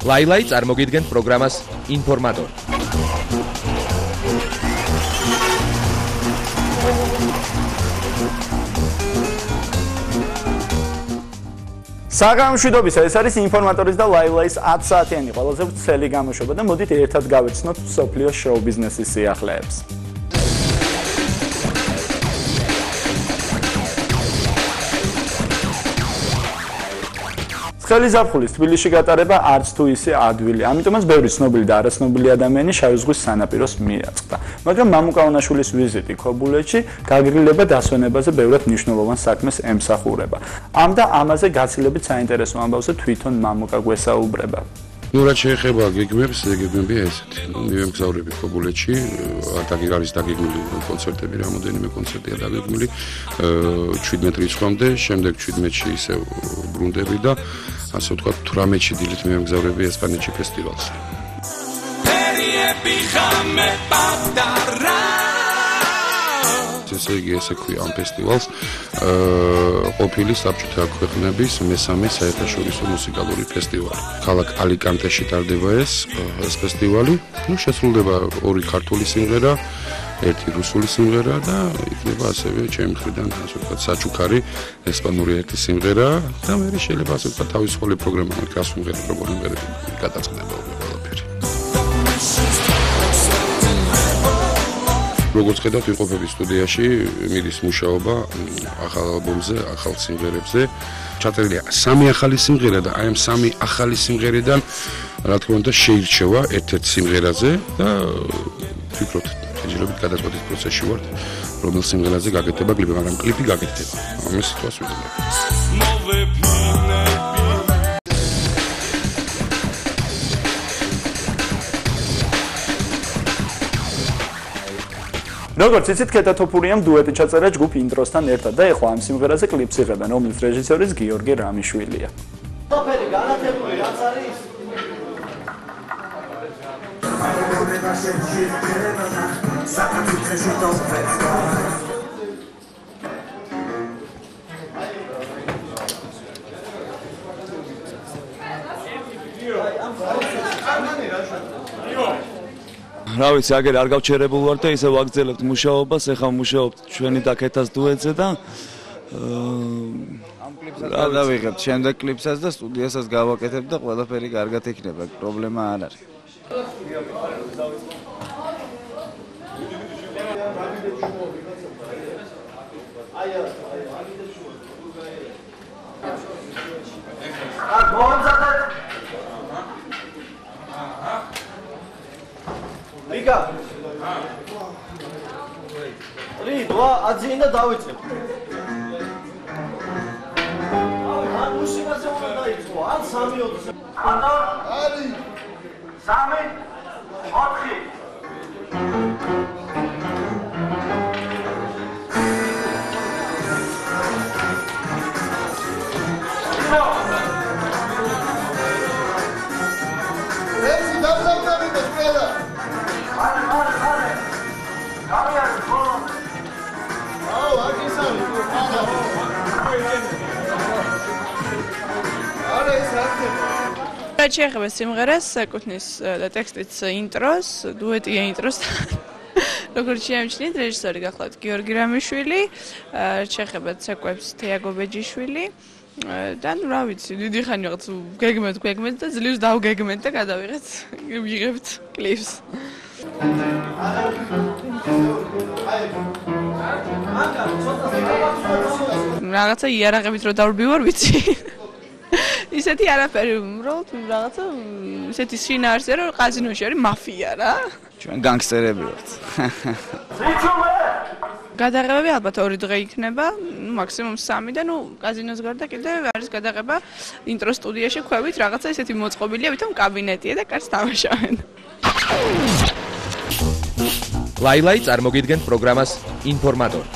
ლაილაი წარმოგიდგენთ პროგრამას ინფორმატორი. საგამშვიდობისა, ეს არის ინფორმატორის და ლაილაის 10 საათიანი ყველაზე ვრცელი გამოშვება და მოდით ერთად გავეცნოთ მსოფლიოს შოუ-ბიზნესის სიახლეებს. ცხელი ზაფხულის თბილისში გატარება არც თუ ისე ადვილი, ამიტომაც ბევრი ცნობილი და არაცნობილი ადამიანი შავი ზღვის სანაპიროს მიაწყდა. მაგრამ მამუკაონაშვილის ვიზიტი ქობულეთში გაგრილება დასვენებაზე ბევრად მნიშვნელოვან საქმეს ემსახურება. ამ და ამაზე გაცილებით საინტერესო ამბავზე თვითონ მამუკა გვესაუბრება. რაც შეეხება გეგმებს, გეგმებია ესეთი. მივემგზავრები ქობულეთში, არის დაგეგმილი კონცერტები, რამოდენიმე კონცერტია დაგეგმილი 17 რიცხვამდე, შემდეგ 17-ში ისევ ბრუნდები და ასე ვთქვათ 18-ში დილით მივემგზავრები ესპანეთში ფესტივალს. ესე იგი, ესე ქვია ამ ფესტივალს ყოფილი საბჭოთა ქვეყნების მესამე საერთაშორისო მუსიკალური ფესტივალი. ქალაქ ალიკანტეში ტარდება ეს ფესტივალი. შესრულდება 2 ქართული სიმღერა, 1 რუსული სიმღერა და იქნება ასევე ჩემი მხრიდან ასე ვთქვათ საჩუქარი ესპანური 1 სიმღერა და მე შეიძლება ასე ვთქვათ თავისუფალი პროგრამა გასვიმღერებ როგორი გადაწყდება ყველაფერი. როგორც ხედავთ, ვიყოფები სტუდიაში, მიდის მუშაობა ახალ ალბომზე, ახალ სიმღერებზე. ჩაწერილია 3 ახალი სიმღერა და აი ამ 3 ახალი სიმღერიდან, რა თქმა უნდა, შეირჩევა ერთ-ერთ სიმღერაზე და ვფიქრობთ, ჯერჯერობით გადაწყვეტის პროცესში ვართ, რომელ სიმღერაზე გაკეთდება კლიპი, მაგრამ კლიპი გაკეთდება. ამის თვალს ვიდეო. როგორც იცით, კეთათოფურიამ დუეტი ჩაწერა ჯგუფ ინტროსთან ერთად და ეხლა ამ სიმღერაზე კლიპს იღებენ, რომლის რეჟისორიც გიორგი რამიშვილია. სოფელი განათებული რაც არის? რა ვიცი, აგერ არ გავჩერებულ ვარ და ისე ვაგრძელებთ მუშაობას, ეხლა მუშაობთ ჩვენი და კეთას დუეტზე და ამ კლიპსაც გადავიღებთ, შემდეგ კლიპსაც და სტუდიასაც გავაკეთებ და ყველაფერი კარგად იქნება, პრობლემა არ არის. Ика. 3, 2, 1 და დავიწყებ. ან მუსიკაზე უნდა დაიწყო, ან 3-4. ანუ არის 3, 4. რაც შეეხება სიმღერას, ეკუთვნის და ტექსტიც ინტროს, დუეტია ინტროსთან. როგორც შეამჩნიეთ, რეჟისორი გახლავთ გიორგი რამიშვილი, შეეხება ცეკვებს თეაგო ბეჯიშვილი და ნუ რა ვიცი, დიდი ხანი რაღაც გეგმეთ და ძლივს დავგეგმეთ და გადავიღეთ, ვიღებთ კლიპს. რაღაცა იარაღებით რო დავრბივარ, ვიცი. ისეთი არაფერი, უბრალოდ რაღაცა ისეთი შინაარსია, რომ ყაზინოში არის მაფია რა. ჩვენ განგსტერები ვართ. გადაღებები ალბათ 2 დღე იქნება, მაქსიმუმ 3 და კაზინოს გარდა კიდევ არის გადაღება ინტრო სტუდიაში ქვევით, რაღაცა ისეთი მოწყობილია, ვითომ კაბინეტია და კარს თამაშავენ. ლაილაი წარმოგიდგენთ პროგრამას ინფორმატორი.